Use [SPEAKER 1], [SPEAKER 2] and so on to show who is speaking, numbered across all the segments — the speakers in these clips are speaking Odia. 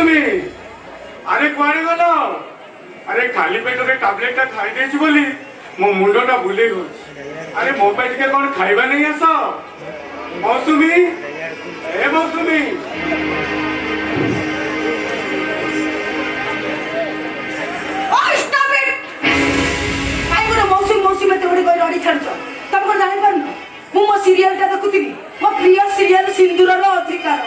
[SPEAKER 1] मौसुमी अरे कुआड़े गल अरे खाली पेट टाब्लेटा खाई देछि बोली मो मुंडटा बुले गो अरे मो पे टिके कोन खाइबा नहीं आस मौसुमी ए मौसुमी
[SPEAKER 2] मौसुमी मत गोटे रड़ी छाड़ तुम कौन जानी पार मु मो सीरियल देखुथी मो प्रिय सीरियल सिंदूर अधिकार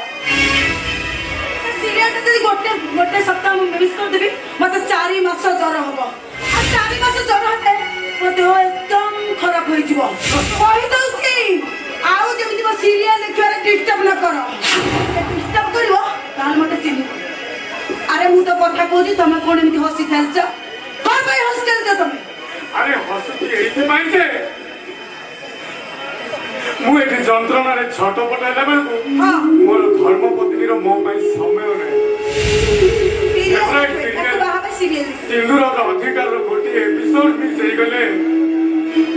[SPEAKER 2] सीरियल गोटे गोटे सप्ताह मिस करदेवी मत 4 मास ज्वर हम आ 4 मास ज्वर हे मो देह एकदम खराब हो कही आउ जमी मो सीरियल देखा डिस्टर्ब न कर डिस्टर्ब कर मत चिन्ह अरे मु तो कथा कहूँ तुम कौन एमती हसी चलच कौन हसी चलच तुम
[SPEAKER 1] अरे हसुची एइथे पाई जे मु एठी जंत्रणा रे छोट पटाइला बेलकु मोर धर्मपत्नी रो मो पई समय नै सिंदूर का अधिकार रो गोटी एपिसोड भी सही गले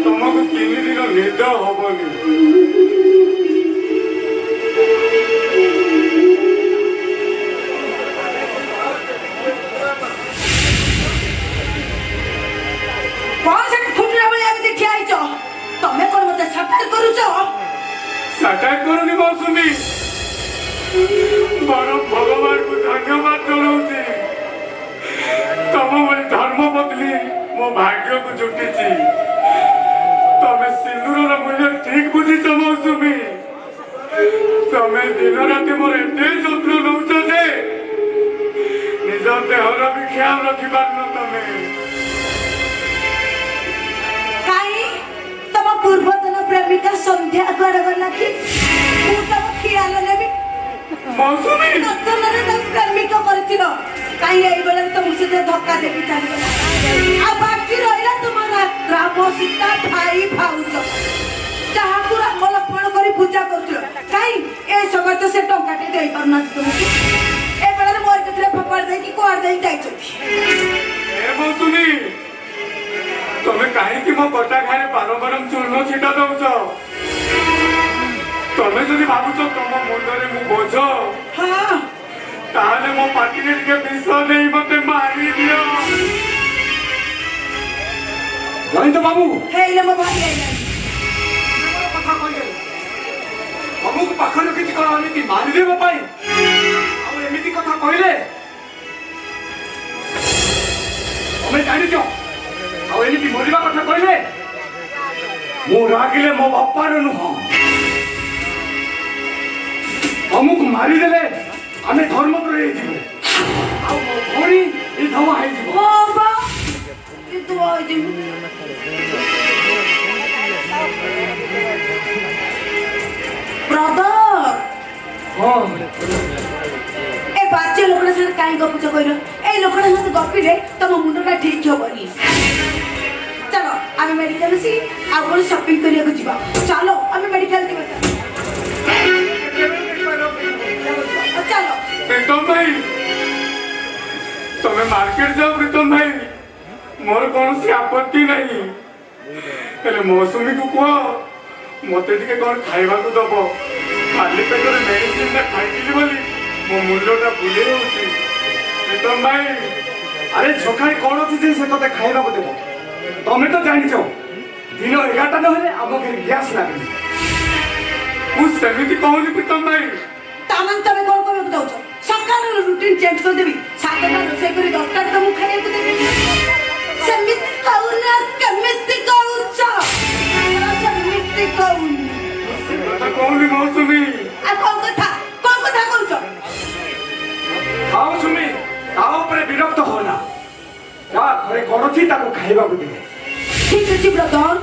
[SPEAKER 1] तुमको 3 दिन निद हबनी करुनी मौसुमी बड़ भगवान को धन्यवाद जनाऊँ तुम भाई धर्मपत्नी मो भाग्य को जुटी तुम सिंदूर मूल्य ठीक बुझीच मौसुमी तुम दिन राति मोर एत जत्न नौच जे निज देहर भी ख्याल रखी पार तुम
[SPEAKER 2] पूर्वतन प्रेमिका संध्या गड़ गला कि ख्याल नेबी
[SPEAKER 1] मौसुमी
[SPEAKER 2] नतनरे तम प्रेमिका करथिलो काई एई बेले तो मुसे धक्का देबी चली गला आ बाकी रहिला तुम्हारा ग्राम सीता भाई भाउज जहा पूरा मलपण करी पूजा करथिलो काई ए समय तो से टंकाटे देई करना तुमके ए बेले मोर कतरे फपड़ दे कि कोर दे जाई छथि
[SPEAKER 1] ए मौसुमी तुम्हें कहीं मो कटा खाए बारंबार चूर्ण छिटा दौच तुम्हें जब भावुच तुम मुंडे मु बोझ ताले मो पार्टी विष नहीं मत मारी दियो जयंत बाबू
[SPEAKER 2] हेले मो भाई
[SPEAKER 1] कथा कहले हमको पाखन किसी कह एमती मारिदेव एमती कथा कहले तुम्हें जानिच आमती मरवा कथा कहले मु रागिले मो बापार नुह तुमको मारिदेले आम धर्मपुर मो भौणी विधवा
[SPEAKER 2] बाच्चे लोक कहीं गपुच कहल ए लोक गपिले तुम मुंडा ठीक हेनी चलो आम मेडिकल सी आगे शॉपिंग करने चलो आम मेडिकल चलो
[SPEAKER 1] प्रीतम भाई तुम्हें मार्केट जाओ प्रीतम भाई मोर कौन सी आपत्ति नहीं हेले मौसुमी को कह मत कौन खाइबा को दब खाली पेट मेडिसिन खाई बोली मो मुंडा बुले प्रीतम भाई अरे छकाई कौन अच्छी से ते खाइबा को देव तमें तो जानिच दिन 11टा नहले आम घर गैस लगे मुझे कहूनी प्रीतम भाई
[SPEAKER 2] तामान तमे कौन कहबे जाउछ सकाळ रूटीन चेंज कर देबी 7टा रोसे करी 10टा तो मु खाइए को देबी समिति कहूना कमिति कहूछ समिति कहून
[SPEAKER 1] कथा कहूनी मौसुमी
[SPEAKER 2] आ कौन कथा कहूछ
[SPEAKER 1] आओ सुमी आओ पर विरक्त होना जा घरे कौन थी ताको खाइबा को दे
[SPEAKER 2] ठीक अछि ब्रदर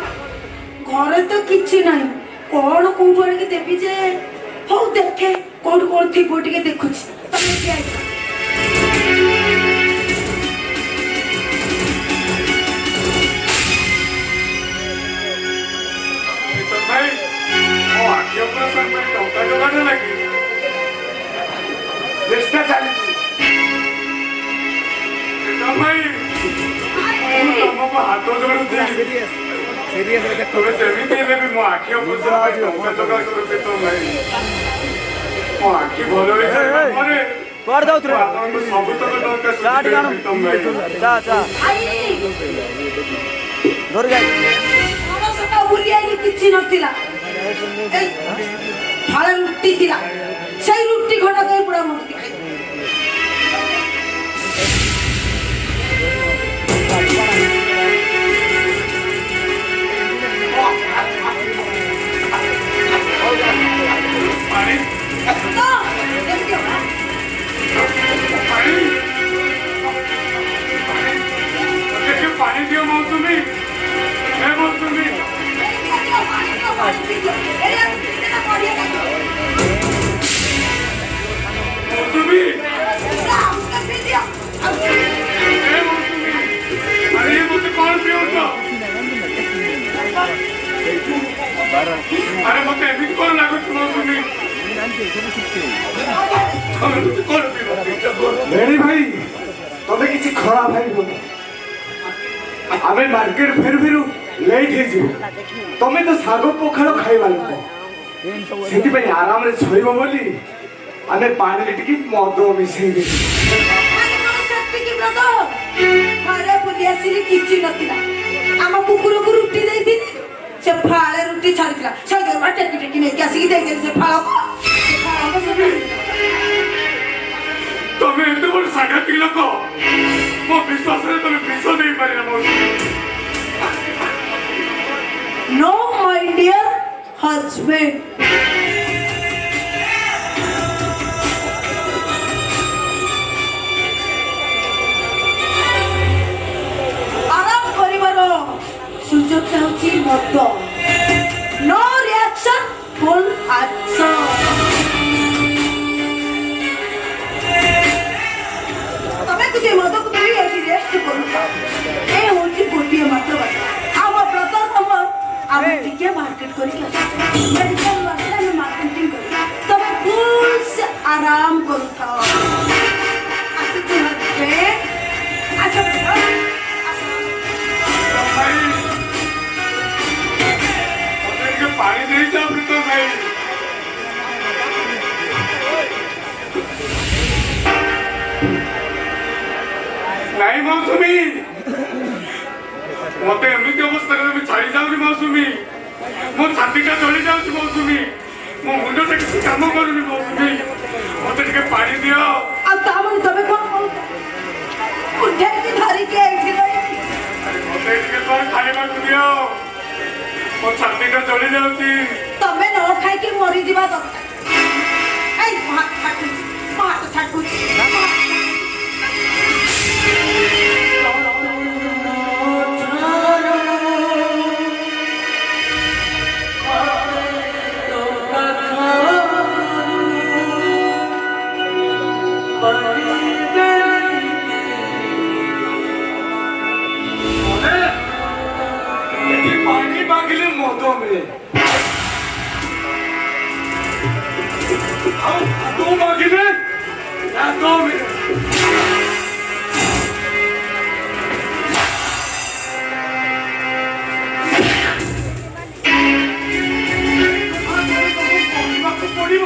[SPEAKER 2] घरे तो किछि नाही कौन कोन जोड़े के देबी जे हो देखे कौन थी बोटी के देखुछ तमे के आई
[SPEAKER 1] तो भाई ओ आखि ऑपरेशन में टंका जोगाड़ लगी चेष्टा चली तो भाई तुमको हाथ जोड़ू तुम्हें सेमिति हेले भी मो आखि ऑपरेशन में टंका जोगाड़ करू तो भाई मो आखि भलो होई जाय मारे
[SPEAKER 3] କୁଆଡେ ଯାଉଥିରେ
[SPEAKER 1] ଆପଣଙ୍କୁ ସବୁତକ ଦରକାର
[SPEAKER 3] ଚା ଟିକେ ଆଣ
[SPEAKER 1] ପ୍ରୀତମ ଭାଇ।
[SPEAKER 3] ଚା ଚା
[SPEAKER 2] ଆଇ
[SPEAKER 3] ଧରି ଯାଇ
[SPEAKER 2] ମୋର ସକା ବୁଲି ଆଇଲି କିଛି ନଥିଲା ଏଇ ଫାଳେ ରୁଟି ଥିଲା ସେଇ ରୁଟି ଖଣ୍ଡ ଦେଇ ପୁରା ମୁକ୍ତି ଖାଇ
[SPEAKER 1] ପାଣି
[SPEAKER 2] ତ ଏମିତି ହବା
[SPEAKER 1] ପାଣି ମୋତେ ଟିକେ ପାଣି ଦିଅ ମୌସୁମୀ ହେ ମୌସୁମୀ ମୌସୁମୀ ହେ ମୌସୁମୀ ଆରେ ମୋତେ କଣ ପିଉଛ ଆରେ ମୋତେ ଏମିତି କଣ ଲାଗୁଛି ମୌସୁମୀ କଣ ପିଉଛ
[SPEAKER 4] ଭେଣୀ ଭାଇ ତମେ କିଛି ଖରାପ ଭାବିବନି ଆମେ ମାର୍କେଟ ଫେରୁ ଫେରୁ ଲେଟ୍ ହେଇଯିବ ତମେ ତ ଶାଗ ପଖାଳ ଖାଇବା ଲୋକ ସେଥିପାଇଁ ଆରାମରେ ଶୋଇବ ବୋଲି ଆମେ ପାଣିରେ ଟିକେ ମଦ ମିଶେଇ ଦେବୁ
[SPEAKER 2] ଘରେ ବୁଲି ଆସିଲି କିଛି ନଥିଲା ଆମ କୁକୁରକୁ ରୁଟି ଦେଇଥିଲି ସେ ଫାଳେ ରୁଟି ଛାଡିଥିଲା ସେ ଜମା ଟେକି ଟେକି ନେଇକି ଆସିକି ଦେଇଦେଲି ସେ ଫାଳକୁ
[SPEAKER 1] ତମେ ଏତେ ବଡ ସାଂଘାତିକ ଲୋକ ମୋ ବିଶ୍ୱାସରେ ତମେ ବିଷ ଦେଇପାରିଲ ମୌସୁମୀ
[SPEAKER 2] नो माय डियर हजबैंड आराम करिବାର ସୁଯୋଗଟା ହେଉଛି ମଦ नो रिएक्शन फुल एक्शन ତମେ ଟିକେ ମଦକୁ ଧରି ଏଠି ରେଷ୍ଟ କରୁଛ ଏ ହେଉଛି ଗୋଟିଏ ମାତ୍ର କଥା ଆମ ବ୍ରଦର ତମର ଆମେ ଟିକେ ମାର୍କେଟ କରିକି ଆସିଛୁ ମେଡିକାଲ ଆସିଲେ ଆମେ ମାର୍କେଟିଂ କରୁ ତମେ ଫୁଲ୍ ସେ ଆରାମ କରୁଥାଅ ଆସିଛୁ ହଜବେଣ୍ଡ ଆସ
[SPEAKER 1] ଭାଇ ମୋତେ ଟିକେ ପାଣି ଦେଇଯାଅ ପ୍ରୀତମ ଭାଇ ନାଇଁ ମୌସୁମୀ ମୋତେ ଏମିତି ଅବସ୍ଥାରେ ତମେ ଛାଡ଼ି ଯାଉନି ମୌସୁମୀ ମୋ ଛାତିଟା ଜଳି ଯାଉଛି ମୌସୁମୀ ମୋ ମୁଣ୍ଡଟା କିଛି କାମ କରୁନି ମୌସୁମୀ ମୋତେ ଟିକେ ପାଣି ଦିଅ
[SPEAKER 2] ଆଉ ତାମାନେ ତମେ କଣ କହୁଛ ଉଠେଇକି ଧରିକି ଏଇଠି ରହିବି
[SPEAKER 1] ମୋତେ ଟିକେ କଣ ଖାଇବାକୁ ଦିଅ ମୋ ଛାତିଟା ଜଳି ଯାଉଛି
[SPEAKER 2] ତମେ ନ ଖାଇକି ମରିଯିବା ଦରକାର ଏଇ ମୋ ହାତ ଛାଟୁଛି ମୋ ହାତ ଛାଟୁଛି
[SPEAKER 1] ଏଠି ପାଣି ମାଗିଲେ ମଦ ମିଳେ ଆଉ ତୁ ମାଗିଲେ ରାଗ ମିଳେ କହିବାକୁ ପଡ଼ିବ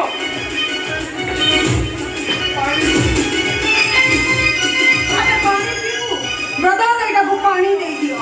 [SPEAKER 2] ଆମେ ପାଣି ପିଇବୁ ବ୍ରଦର ଏଇଟାକୁ ପାଣି ଦେଇଦିଅ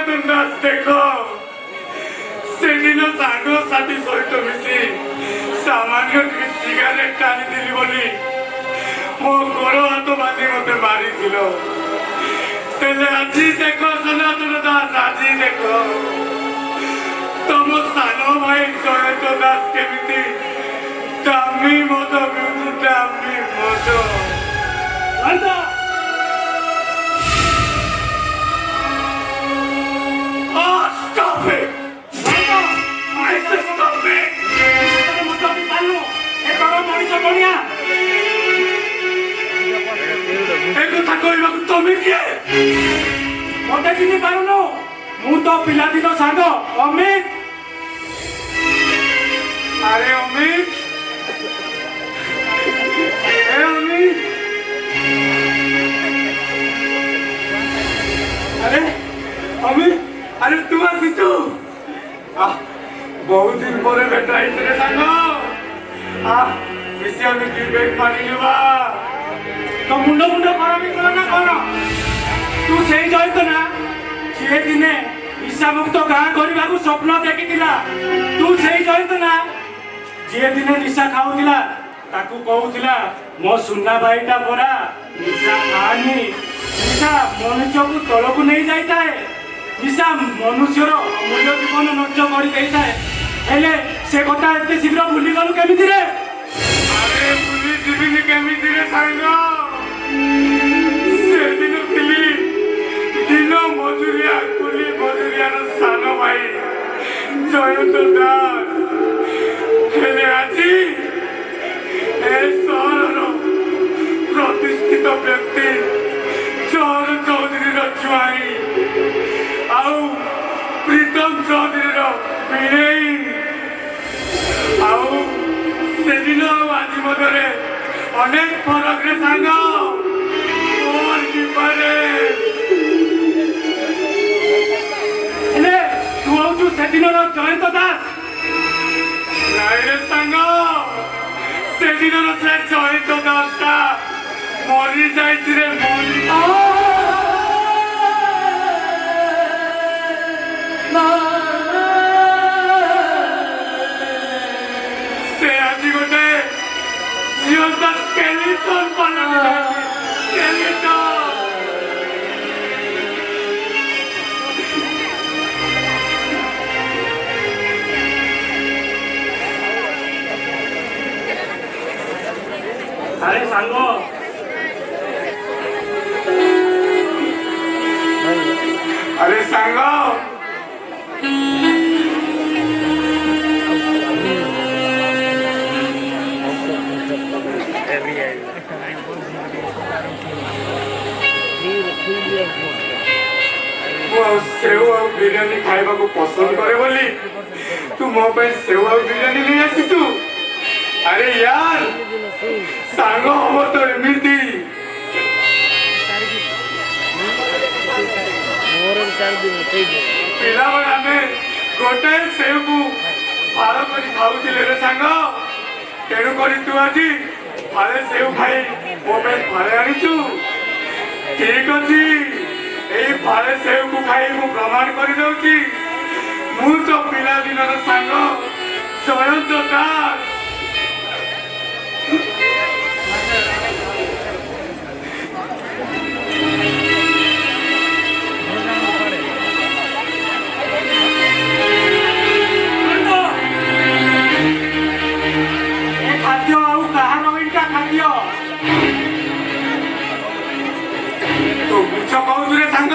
[SPEAKER 1] ଜୟନ୍ତ ଦାସ ଦେଖ ସେଦିନ ସାଙ୍ଗସାଥି ସହିତ ମିଶି ସାମାନ୍ୟ ଟିକେ ସିଗାରେଟ ଟାଣିଥିଲି ବୋଲି ମୋ ଗୋଡ଼ ହାତ ବାନ୍ଧି ମତେ ମାରିଥିଲ। ହେଲେ ଆଜି ଦେଖ ସନାତନ ଦାସ, ଆଜି ଦେଖ ତମ ସାନ ଭାଇ ଜୟନ୍ତ ଦାସ କେମିତି ଦାମୀ ମଦ ପିଉଛି, ଦାମୀ ମଦ। Stop it! I said stop it! কথা କହିବାକୁ ତମେ କିଏ?
[SPEAKER 3] ମତେ ଚିହ୍ନି ପାରୁନୁ? ମୁଁ ତ ପିଲାଦିନ ସାଙ୍ଗ ଅମିତ।
[SPEAKER 1] ଆରେ ଅମିତ, ଏ ଅମିତ, ଆରେ ଅମିତ, ଆରେ ତୁ ଆସିଛୁ? ବହୁତ ଦିନ ପରେ ଭେଟ ହେଇଥିଲେ ସାଙ୍ଗ। ମିଶି ଆମେ କ୍ରିକେଟ ମାରିନେବା।
[SPEAKER 3] ତ ମୁଣ୍ଡ ମୁଣ୍ଡ ଖରାପ ହେଇଗଲା ନା କଣ? ତୁ ସେଇ ଜୟନ୍ତ ନା ଯିଏ ଦିନେ ନିଶାମୁକ୍ତ ଗାଁ କରିବାକୁ ସ୍ୱପ୍ନ ଦେଖିଥିଲା? ତୁ ସେଇ ଜୟନ୍ତ ନା ଯିଏ ଦିନେ ନିଶା ଖାଉଥିଲା, ତାକୁ କହୁଥିଲା ମୋ ସୁନା ଭାଇଟା ପରା ନିଶା ଖାଆନି, ନିଶା ମନୁଷ୍ୟକୁ ତଳକୁ ନେଇ ଯାଇଥାଏ, ନିଶା ମନୁଷ୍ୟର ଅମୂଲ୍ୟ ଜୀବନ ନଷ୍ଟ କରିଦେଇଥାଏ। ହେଲେ ସେ କଥା ଏତେ ଶୀଘ୍ର ଭୁଲିଗଲୁ କେମିତି ରେ?
[SPEAKER 1] ଆରେ ଭୁଲି ଯିବିନି କେମିତି ରେ ସାଙ୍ଗ? ସେଦିନ ଥିଲି ଦିନ ମଜୁରିଆ, କୁଲି ମଜୁରିଆର ସାନ ଭାଇ ଜୟନ୍ତ ଦାସ। ହେଲେ ଆଜି ଏ ସହରର ପ୍ରତିଷ୍ଠିତ ବ୍ୟକ୍ତି ଚହର ଚୌଧୁରୀର ଜ୍ୱାଇଁ, ଆଉ ପ୍ରୀତମ ଚୌଧୁରୀର ଭିଣେଇ। ଆଉ ସେଦିନ ଆଉ ଆଜି ମଧ୍ୟରେ ଅନେକ ଫରକରେ ସାଙ୍ଗ।
[SPEAKER 3] ହେଲେ ତୁ ହଉଛୁ ସେଦିନର ଜୟନ୍ତ ଦାସ?
[SPEAKER 1] ନାଇରେ ସାଙ୍ଗ, ସେଦିନର ସେ ଜୟନ୍ତ ଦାସଟା ମରି ଯାଇଛି ରେ, ମରି। ସେ ଆଜି ଗୋଟେ ଜିଅନ୍ତା ସ୍କେଲିଟନ ପାଲଟିଯାଇଛି, ସ୍କେଲିଟନ।
[SPEAKER 3] ଆରେ ସାଙ୍ଗ,
[SPEAKER 1] ଆରେ ସାଙ୍ଗ, ମୁଁ ଆଉ ସେଉ ଆଉ ବିରିୟାନୀ ଖାଇବାକୁ ପସନ୍ଦ କରେ ବୋଲି ତୁ ମୋ ପାଇଁ ସେଉ ଆଉ ବିରିୟାନୀ ନେଇ ଆସିଛୁ? ଆରେ ୟାର, ସାଙ୍ଗ ହବ ତ ଏମିତି। ପିଲାବେଳେ ଆମେ ଗୋଟାଏ ସେଉକୁ ଫାଳ କରି ଖାଉଥିଲେ ରେ ସାଙ୍ଗ। ତେଣୁ କରି ତୁ ଆଜି ଫାଳେ ସେଉ ଖାଇ ମୋ ପାଇଁ ଫାଳେ ଆଣିଛୁ। ଠିକ ଅଛି, ଏଇ ଫାଳେ ସେଉକୁ ଖାଇ ମୁଁ ପ୍ରମାଣ କରିଦେଉଛି ମୁଁ ତ ପିଲାଦିନର ସାଙ୍ଗ ଜୟନ୍ତ ଦାସ।
[SPEAKER 3] ଖାଦ୍ୟ ଆଉ କାହାର ଏଇଟା ଖାଦ୍ୟ?
[SPEAKER 1] ତୁ ମିଛ କହୁଛୁ ରେ ସାଙ୍ଗ,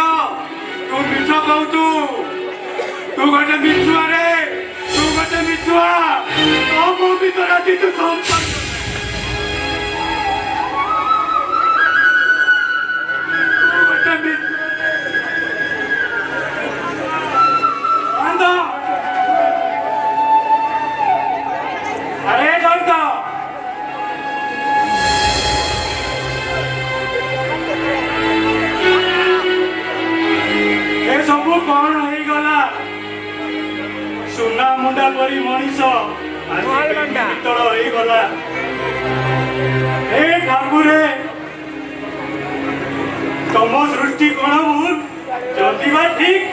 [SPEAKER 1] ତୁ ମିଛ କହୁଛୁ। ତୁ ଗୋଟେ ମିଛୁଆ ରେ, ତୁ ଗୋଟେ ମିଛୁଆ। ତୋ ମୋ ଭିତରେ ଆଜି ତୁ
[SPEAKER 3] ଆରେ ଜୟନ୍ତ, ଏସବୁ କଣ ହେଇଗଲା? ସୁନା ମୁଣ୍ଡା ପରି ମଣିଷ ତଳ ହେଇଗଲା। ଏ ଠାକୁରେ, ତମ ସୃଷ୍ଟି କଣ ଭୁଲ? ଯଦି ବା ଠିକ